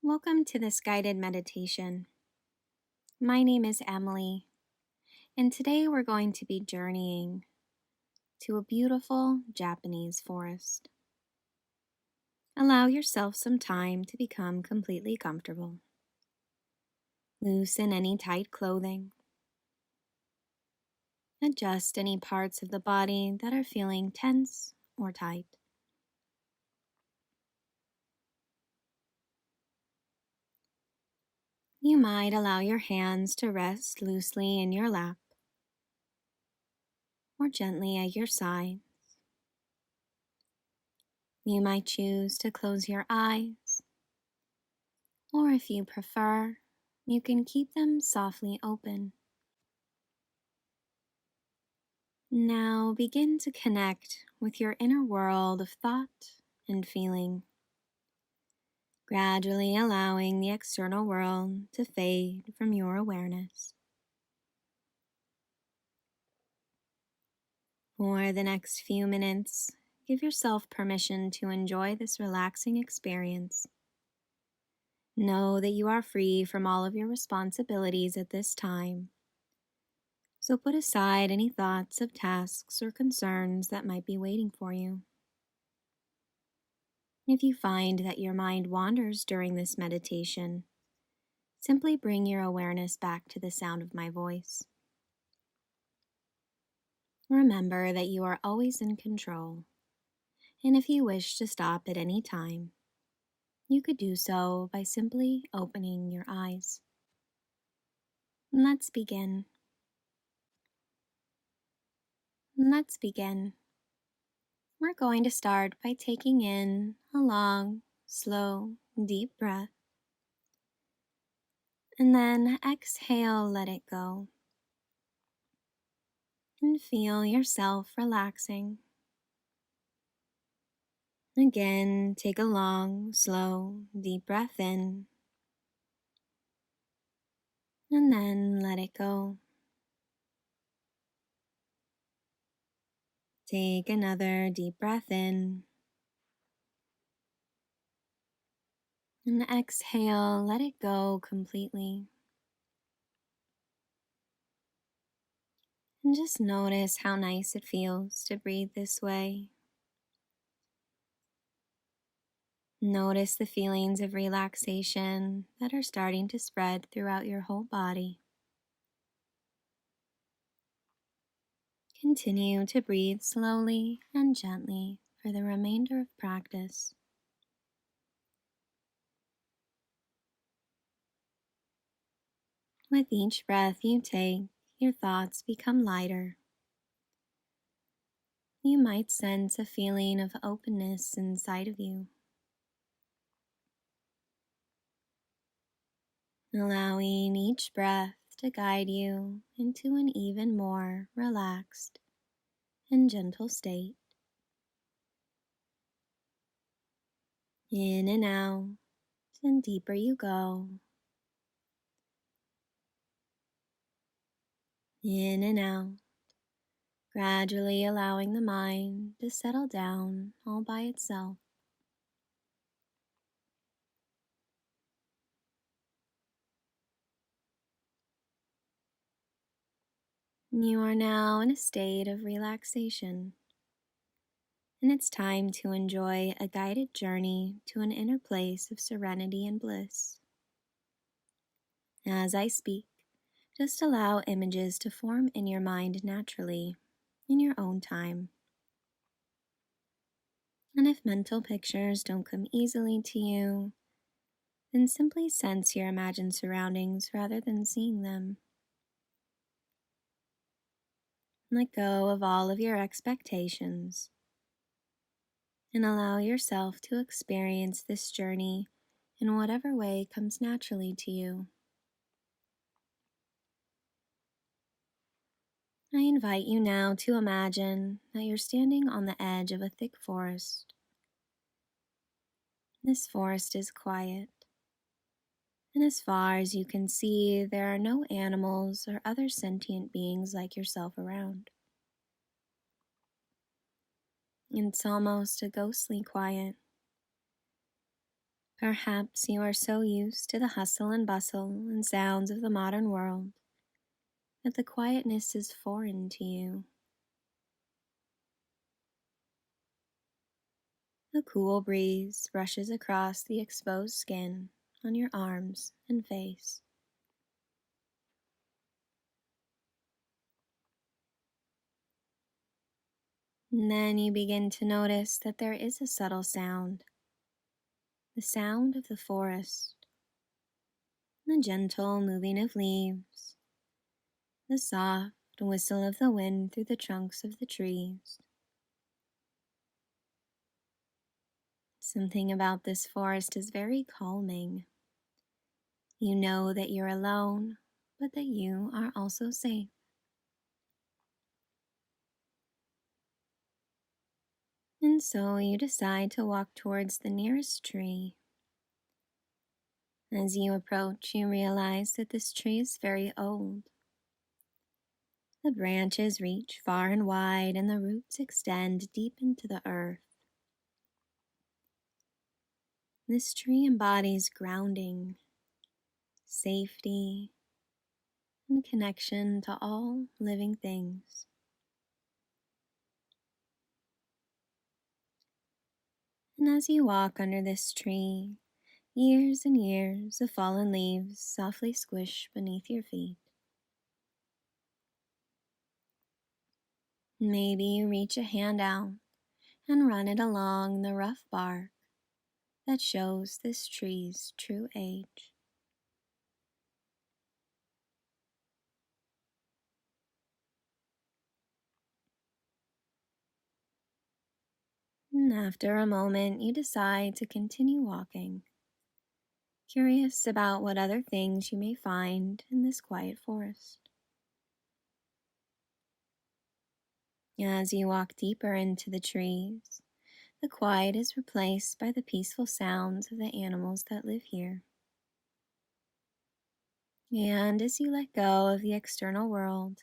Welcome to this guided meditation. My name is Emily, and today we're going to be journeying to a beautiful Japanese forest. Allow yourself some time to become completely comfortable. Loosen any tight clothing. Adjust any parts of the body that are feeling tense or tight. You might allow your hands to rest loosely in your lap or gently at your side. You might choose to close your eyes, or if you prefer, you can keep them softly open. Now begin to connect with your inner world of thought and feeling, gradually allowing the external world to fade from your awareness. For the next few minutes, give yourself permission to enjoy this relaxing experience. Know that you are free from all of your responsibilities at this time, so put aside any thoughts of tasks or concerns that might be waiting for you. If you find that your mind wanders during this meditation, simply bring your awareness back to the sound of my voice. Remember that you are always in control, and if you wish to stop at any time, you could do so by simply opening your eyes. Let's begin. We're going to start by taking in a long, slow, deep breath, and then exhale, let it go, and feel yourself relaxing. Again, take a long, slow, deep breath in, and then let it go. Take another deep breath in, and exhale, let it go completely. And just notice how nice it feels to breathe this way. Notice the feelings of relaxation that are starting to spread throughout your whole body. Continue to breathe slowly and gently for the remainder of practice. With each breath you take, your thoughts become lighter. You might sense a feeling of openness inside of you, allowing each breath to guide you into an even more relaxed and gentle state. In and out, and deeper you go. In and out, gradually allowing the mind to settle down all by itself. You are now in a state of relaxation, and it's time to enjoy a guided journey to an inner place of serenity and bliss. As I speak, just allow images to form in your mind naturally, in your own time. And if mental pictures don't come easily to you, then simply sense your imagined surroundings rather than seeing them. Let go of all of your expectations and allow yourself to experience this journey in whatever way comes naturally to you. I invite you now to imagine that you're standing on the edge of a thick forest. This forest is quiet, and as far as you can see, there are no animals or other sentient beings like yourself around. It's almost a ghostly quiet. Perhaps you are so used to the hustle and bustle and sounds of the modern world that the quietness is foreign to you. A cool breeze brushes across the exposed skin on your arms and face. And then you begin to notice that there is a subtle sound, the sound of the forest, the gentle moving of leaves, the soft whistle of the wind through the trunks of the trees. Something about this forest is very calming. You know that you're alone, but that you are also safe. And so you decide to walk towards the nearest tree. As you approach, you realize that this tree is very old. The branches reach far and wide, and the roots extend deep into the earth. This tree embodies grounding, safety, and connection to all living things. And as you walk under this tree, years and years of fallen leaves softly squish beneath your feet. Maybe you reach a hand out and run it along the rough bark that shows this tree's true age. And after a moment, you decide to continue walking, curious about what other things you may find in this quiet forest. As you walk deeper into the trees, the quiet is replaced by the peaceful sounds of the animals that live here. And as you let go of the external world,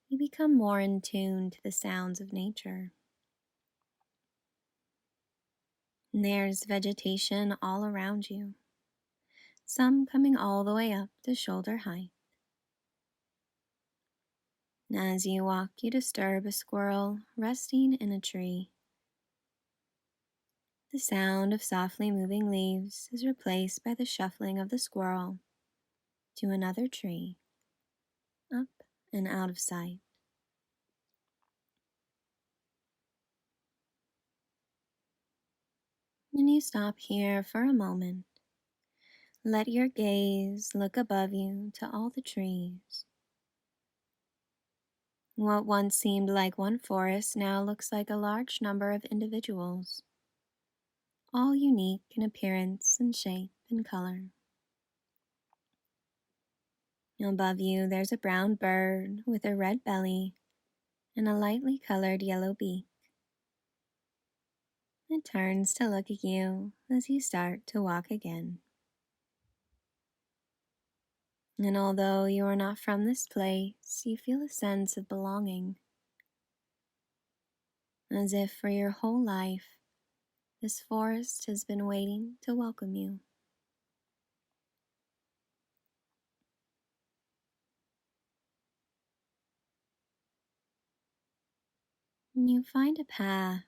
you become more in tune to the sounds of nature. And there's vegetation all around you, some coming all the way up to shoulder height. As you walk, you disturb a squirrel resting in a tree. The sound of softly moving leaves is replaced by the shuffling of the squirrel to another tree, up and out of sight. And you stop here for a moment. Let your gaze look above you to all the trees. What once seemed like one forest now looks like a large number of individuals, all unique in appearance and shape and color. Above you, there's a brown bird with a red belly and a lightly colored yellow beak. It turns to look at you as you start to walk again. And although you are not from this place, you feel a sense of belonging, as if for your whole life, this forest has been waiting to welcome you. And you find a path.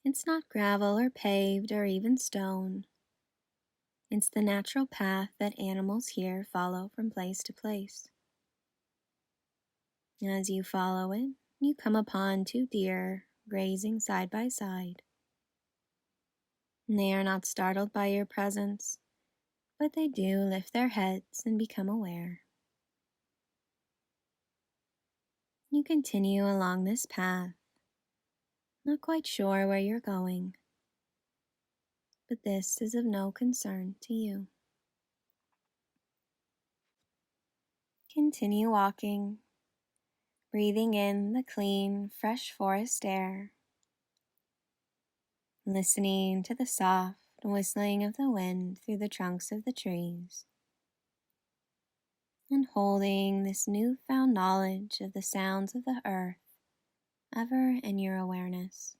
It's not gravel or paved or even stone. It's the natural path that animals here follow from place to place. As you follow it, you come upon two deer grazing side by side. They are not startled by your presence, but they do lift their heads and become aware. You continue along this path, not quite sure where you're going, but this is of no concern to you. Continue walking, breathing in the clean, fresh forest air, listening to the soft whistling of the wind through the trunks of the trees, and holding this newfound knowledge of the sounds of the earth ever in your awareness.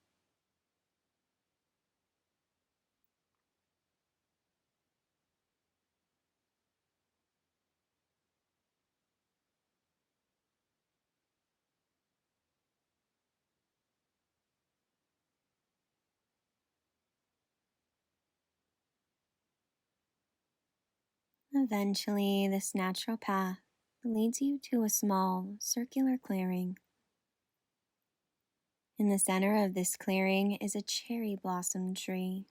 Eventually, this natural path leads you to a small circular clearing. In the center of this clearing is a cherry blossom tree.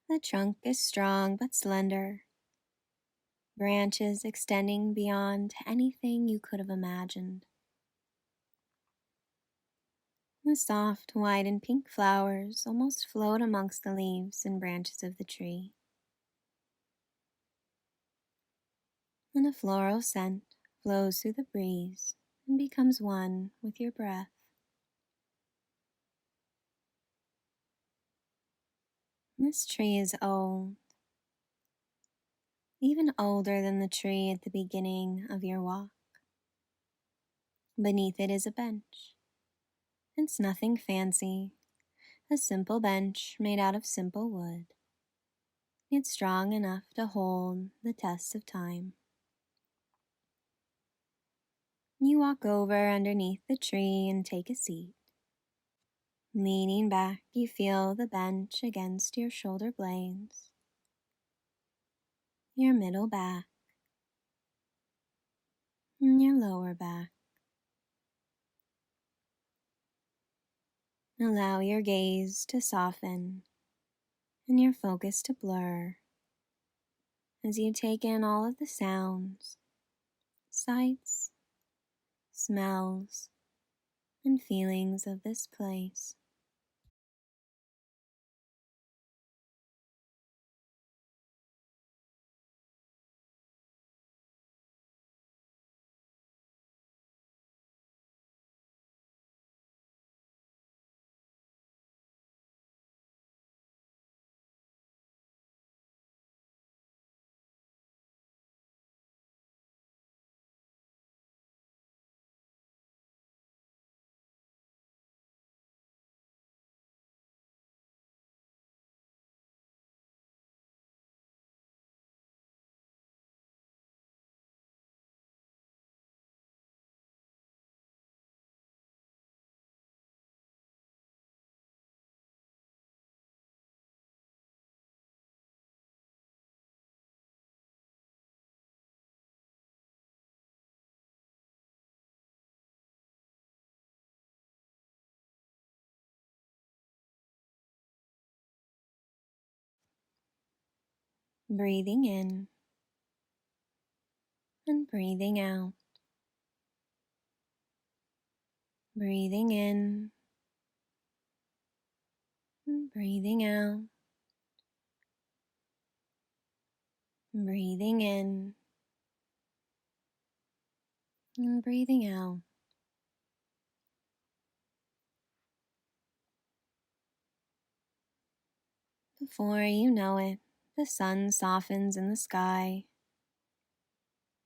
The trunk is strong but slender, branches extending beyond anything you could have imagined. The soft white and pink flowers almost float amongst the leaves and branches of the tree, and a floral scent flows through the breeze and becomes one with your breath. This tree is old, even older than the tree at the beginning of your walk. Beneath it is a bench. It's nothing fancy, a simple bench made out of simple wood. It's strong enough to hold the test of time. You walk over underneath the tree and take a seat. Leaning back, you feel the bench against your shoulder blades, your middle back, and your lower back. Allow your gaze to soften and your focus to blur as you take in all of the sounds, sights, smells, and feelings of this place. Breathing in and breathing out. Breathing in and breathing out. Breathing in and breathing out. Before you know it, the sun softens in the sky,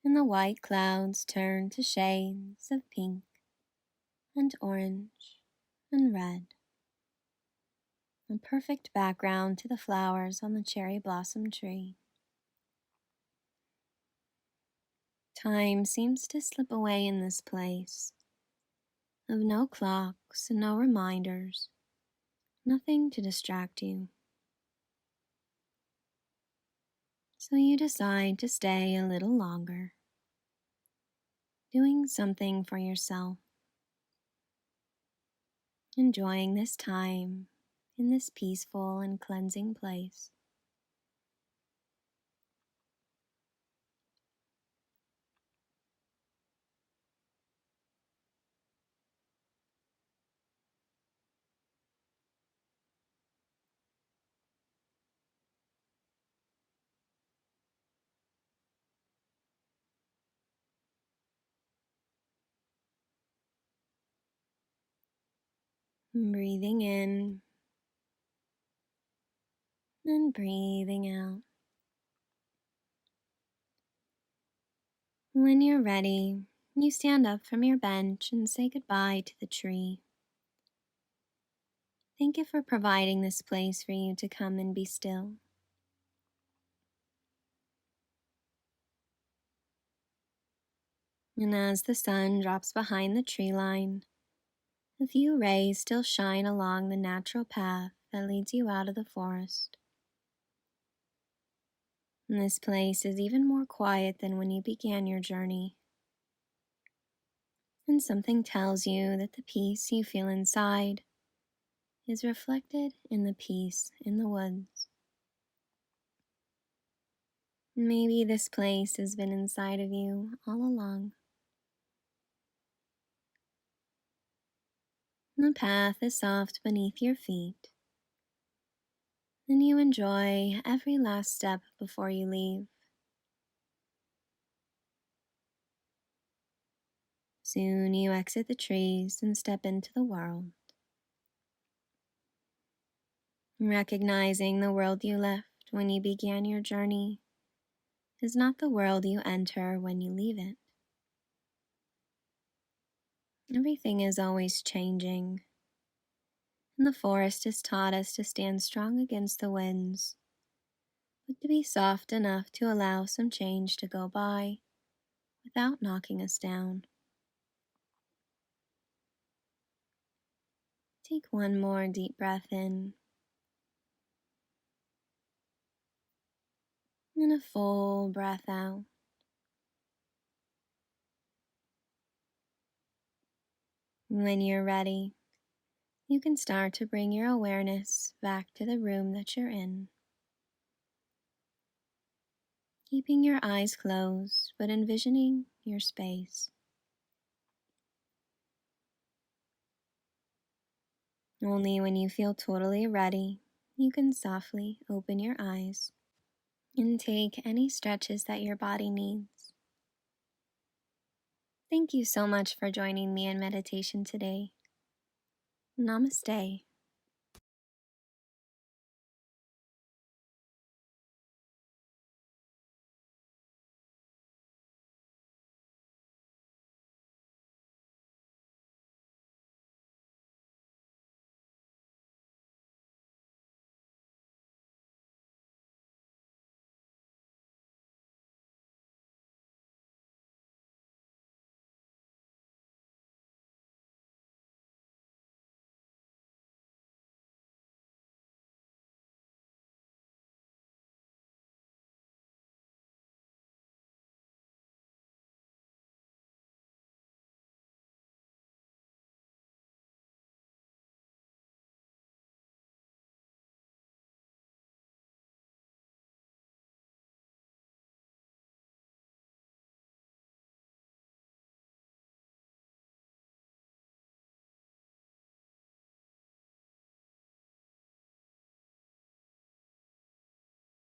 and the white clouds turn to shades of pink and orange and red, a perfect background to the flowers on the cherry blossom tree. Time seems to slip away in this place, of no clocks and no reminders, nothing to distract you. So you decide to stay a little longer, doing something for yourself, enjoying this time in this peaceful and cleansing place. Breathing in and breathing out. When you're ready, you stand up from your bench and say goodbye to the tree. Thank you for providing this place for you to come and be still. And as the sun drops behind the tree line, a few rays still shine along the natural path that leads you out of the forest. And this place is even more quiet than when you began your journey. And something tells you that the peace you feel inside is reflected in the peace in the woods. Maybe this place has been inside of you all along. The path is soft beneath your feet, and you enjoy every last step before you leave. Soon you exit the trees and step into the world, recognizing the world you left when you began your journey is not the world you enter when you leave it. Everything is always changing, and the forest has taught us to stand strong against the winds, but to be soft enough to allow some change to go by without knocking us down. Take one more deep breath in and a full breath out. When you're ready, you can start to bring your awareness back to the room that you're in. Keeping your eyes closed, but envisioning your space. Only when you feel totally ready, you can softly open your eyes and take any stretches that your body needs. Thank you so much for joining me in meditation today. Namaste.